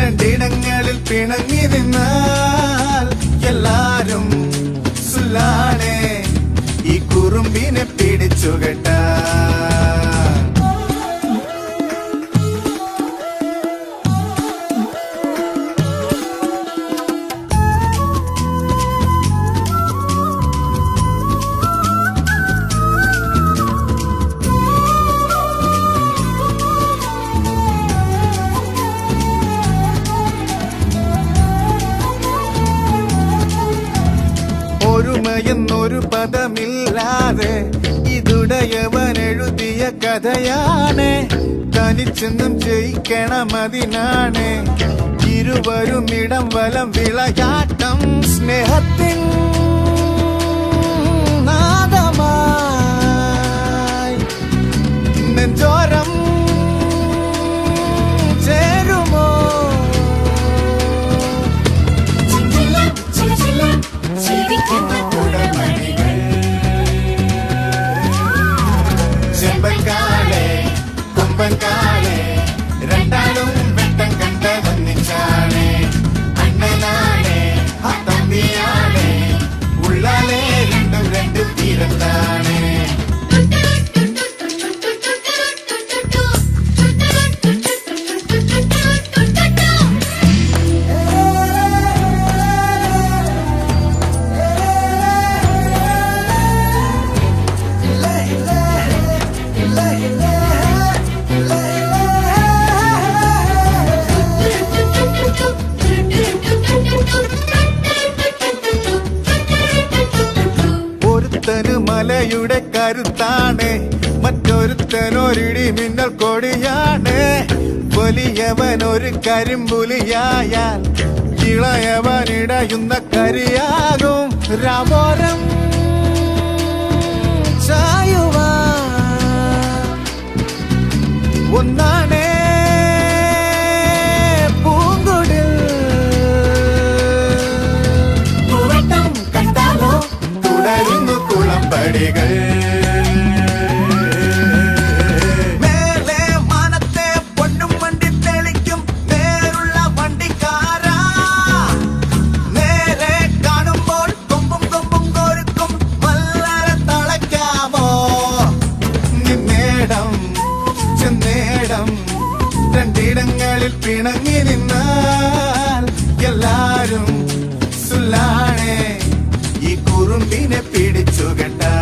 രണ്ടിടങ്ങളിൽ പിണങ്ങി നിന്നാൽ എല്ലാരും സുല്ലാണേ ഈ കുറുമ്പിനെ പിടിച്ചുകെട്ടാ. ഒരുമയെന്നൊരു പദമില്ലാതെ ഇതുടയവൻ എഴുതിയ കഥയാണ്. തനിച്ചെന്നും ജയിക്കണം അതിനാണ് ഇരുവരും ഇടം വലം വിളയാട്ടം. സ്നേഹത്തിൻ നാദമായി നെഞ്ചോരം ചേരുമോ? ചെമ്പക്കാളെ കൊമ്പൻകാളെ രണ്ടാളും വെട്ടം കണ്ട വന്നിച്ചാണ്. അണ്ണനാണ് ആ തമ്പിയാണ് ഉള്ളാലെ രണ്ടും രണ്ട് തീരത്താണ്. ഒരുത്തന് മലയുടെ കരുത്താണ്, മറ്റൊരുത്തനൊരിടി മിന്നൽ കൊടിയാണ്. വലിയവൻ ഒരു കരിമ്പുലിയായാൽ ഇളയവൻ ഇടയുന്ന കരിയാകും. രാമോരം ചായുവാ ഒന്നാണേ പൂങ്കുടിൽ. പൂവട്ടം കണ്ടാലോ തുടരുന്നു കുളമ്പടികൾ. മേലെ മാനത്തെ പൊന്നും വണ്ടി തെളിക്കും നേരുള്ള വണ്ടിക്കാരാ. നേരെ കാണുമ്പോൾ കൊമ്പും കൊമ്പും കോരുക്കും വല്ലരെ തളയ്ക്കാമോ? നിന്നേടം ചെന്നേടം രണ്ടിടങ്ങളിൽ പിണങ്ങി നിന്നാൽ എല്ലാരും സുല്ലാണേ ഈ കുറുമ്പിനെ പിടിച്ചുകെട്ടാ.